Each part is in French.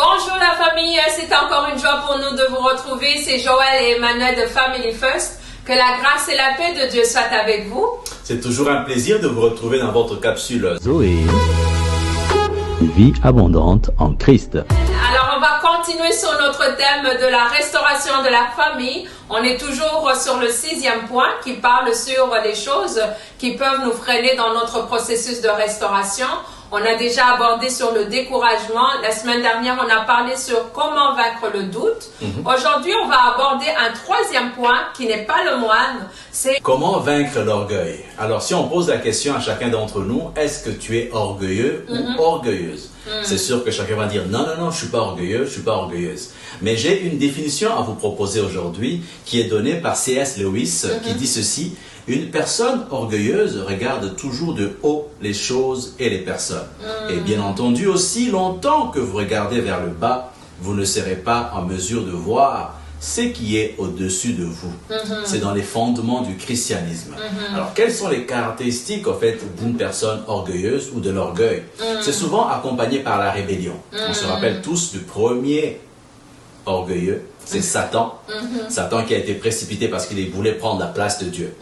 Bonjour la famille, c'est encore une joie pour nous de vous retrouver. C'est Joël et Emmanuel de Family First. Que la grâce et la paix de Dieu soient avec vous. C'est toujours un plaisir de vous retrouver dans votre capsule Zoé, vie abondante en Christ. Alors on va continuer sur notre thème de la restauration de la famille. On est toujours sur le 6e point qui parle sur les choses qui peuvent nous freiner dans notre processus de restauration. On a déjà abordé sur le découragement. La semaine dernière, on a parlé sur comment vaincre le doute. Aujourd'hui, on va aborder un 3e point qui n'est pas le moindre. C'est comment vaincre l'orgueil. Alors, si on pose la question à chacun d'entre nous, est-ce que tu es orgueilleux ou orgueilleuse? C'est sûr que chacun va dire non, non, non, je suis pas orgueilleux, je suis pas orgueilleuse. Mais j'ai une définition à vous proposer aujourd'hui qui est donnée par C.S. Lewis qui dit ceci. Une personne orgueilleuse regarde toujours de haut les choses et les personnes. Et bien entendu, aussi longtemps que vous regardez vers le bas, vous ne serez pas en mesure de voir ce qui est au-dessus de vous. C'est dans les fondements du christianisme. Alors, quelles sont les caractéristiques, en fait, d'une personne orgueilleuse ou de l'orgueil? C'est souvent accompagné par la rébellion. On se rappelle tous du premier orgueilleux, c'est Satan. Satan qui a été précipité parce qu'il voulait prendre la place de Dieu.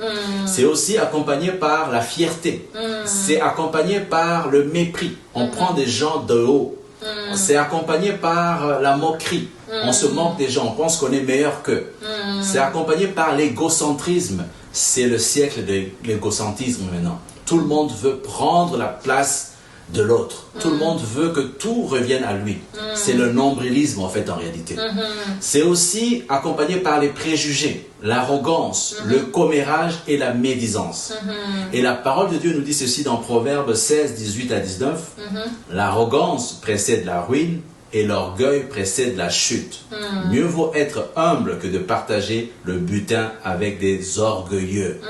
C'est aussi accompagné par la fierté. C'est accompagné par le mépris. On prend des gens de haut. C'est accompagné par la moquerie. On se moque des gens, on pense qu'on est meilleur qu'eux. C'est accompagné par l'égocentrisme. C'est le siècle de l'égocentrisme maintenant. Tout le monde veut prendre la place de l'autre. Tout le monde veut que tout revienne à lui. C'est le nombrilisme en fait en réalité. C'est aussi accompagné par les préjugés, l'arrogance, le commérage et la médisance. Et la parole de Dieu nous dit ceci dans Proverbes 16, 18 à 19. L'arrogance précède la ruine et l'orgueil précède la chute. Mieux vaut être humble que de partager le butin avec des orgueilleux.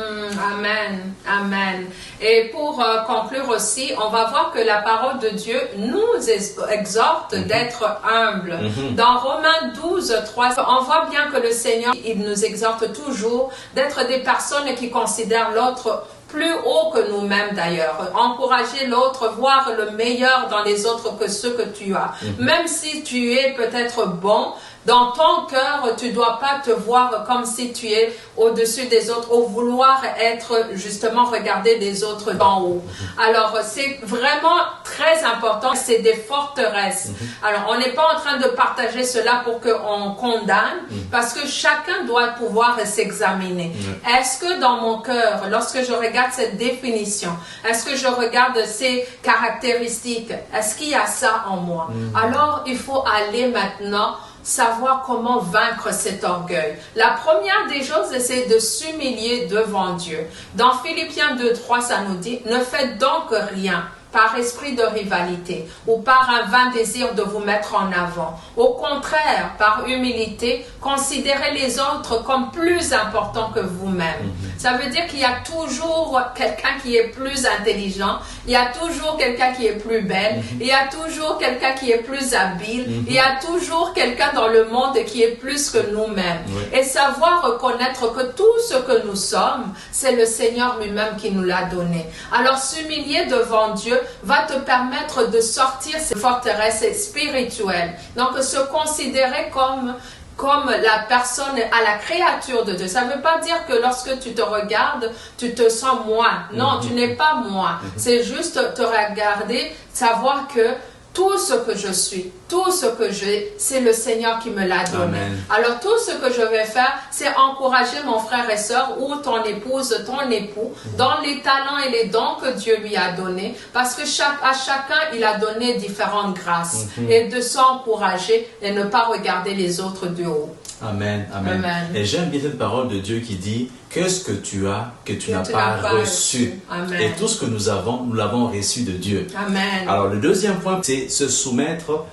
Amen, amen. Et pour conclure aussi, on va voir que la parole de Dieu nous exhorte d'être humbles. Dans Romains 12, 3, on voit bien que le Seigneur, il nous exhorte toujours d'être des personnes qui considèrent l'autre plus haut que nous-mêmes d'ailleurs. Encourager l'autre, voir le meilleur dans les autres que ce que tu as. Même si tu es peut-être bon, dans ton cœur, tu ne dois pas te voir comme si tu es au-dessus des autres ou vouloir être justement regarder des autres d'en haut. Alors, c'est vraiment très important. C'est des forteresses. Alors, on n'est pas en train de partager cela pour qu'on condamne, parce que chacun doit pouvoir s'examiner. Est-ce que dans mon cœur, lorsque je regarde cette définition, est-ce que je regarde ces caractéristiques, est-ce qu'il y a ça en moi? Alors, il faut aller maintenant savoir comment vaincre cet orgueil. La première des choses, c'est de s'humilier devant Dieu. Dans Philippiens 2:3, ça nous dit, ne faites donc rien par esprit de rivalité ou par un vain désir de vous mettre en avant. Au contraire, par humilité, considérez les autres comme plus importants que vous-même. Ça veut dire qu'il y a toujours quelqu'un qui est plus intelligent, il y a toujours quelqu'un qui est plus belle, il y a toujours quelqu'un qui est plus habile, il y a toujours quelqu'un dans le monde qui est plus que nous-mêmes. Et savoir reconnaître que tout ce que nous sommes, c'est le Seigneur lui-même qui nous l'a donné. Alors s'humilier devant Dieu va te permettre de sortir ces forteresses spirituelles. Donc se considérer comme la personne, à la créature de Dieu. Ça ne veut pas dire que lorsque tu te regardes, tu te sens moi. Non, tu n'es pas moi. C'est juste te regarder, savoir que tout ce que je suis, tout ce que j'ai, c'est le Seigneur qui me l'a donné. Alors tout ce que je vais faire, c'est encourager mon frère et soeur ou ton épouse, ton époux, dans les talents et les dons que Dieu lui a donnés, parce que à chacun, il a donné différentes grâces. Et de s'encourager et ne pas regarder les autres de haut. Amen, amen. Et j'aime bien cette parole de Dieu qui dit, qu'est-ce que tu as que tu n'as pas reçu? Et tout ce que nous avons, nous l'avons reçu de Dieu. Amen. Alors le deuxième point, c'est se soumettre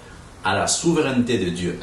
à la souveraineté de Dieu.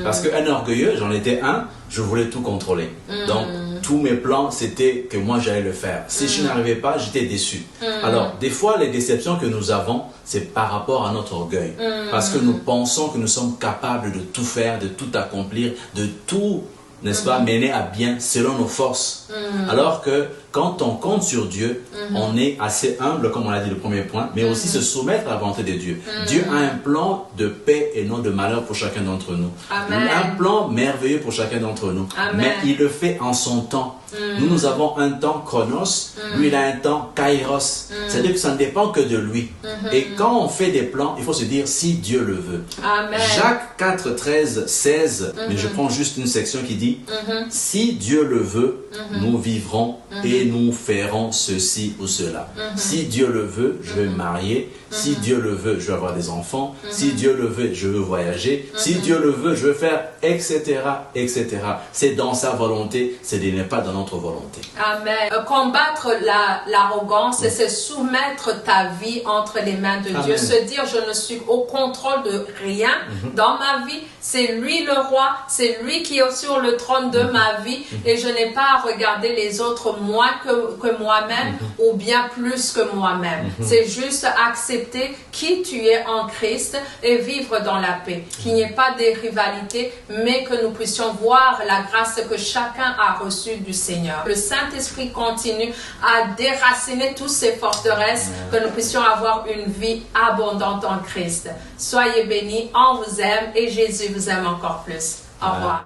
Parce qu'un orgueilleux, j'en étais un, je voulais tout contrôler. Donc, tous mes plans, c'était que moi, j'allais le faire. Si je n'arrivais pas, j'étais déçu. Alors, des fois, les déceptions que nous avons, c'est par rapport à notre orgueil. Parce que nous pensons que nous sommes capables de tout faire, de tout accomplir, de tout, n'est-ce pas, mener à bien selon nos forces. Alors que quand on compte sur Dieu, on est assez humble, comme on l'a dit le premier point, mais aussi se soumettre à la volonté de Dieu. Dieu a un plan de paix et non de malheur pour chacun d'entre nous. Amen. Un plan merveilleux pour chacun d'entre nous. Amen. Mais il le fait en son temps. Nous avons un temps chronos, lui il a un temps kairos. C'est-à-dire que ça ne dépend que de lui. Et quand on fait des plans, il faut se dire si Dieu le veut. Amen. Jacques 4, 13, 16, mais je prends juste une section qui dit si Dieu le veut, nous vivrons et nous ferons ceci ou cela. Si Dieu le veut, je vais me marier. Si Dieu le veut, je vais avoir des enfants. Si Dieu le veut, je veux voyager. Si Dieu le veut, je veux faire, etc., etc. C'est dans sa volonté, ce n'est pas dans notre volonté. Amen. Combattre l'arrogance, c'est soumettre ta vie entre les mains de Dieu. Se dire, je ne suis au contrôle de rien dans ma vie. C'est lui le roi, c'est lui qui est sur le trône de ma vie. Et je n'ai pas à regarder les autres moins que moi-même ou bien plus que moi-même. C'est juste accepter qui tu es en Christ et vivre dans la paix. Qu'il n'y ait pas de rivalité, mais que nous puissions voir la grâce que chacun a reçue du Seigneur. Le Saint-Esprit continue à déraciner toutes ces forteresses, que nous puissions avoir une vie abondante en Christ. Soyez bénis, on vous aime et Jésus vous aime encore plus. Au revoir.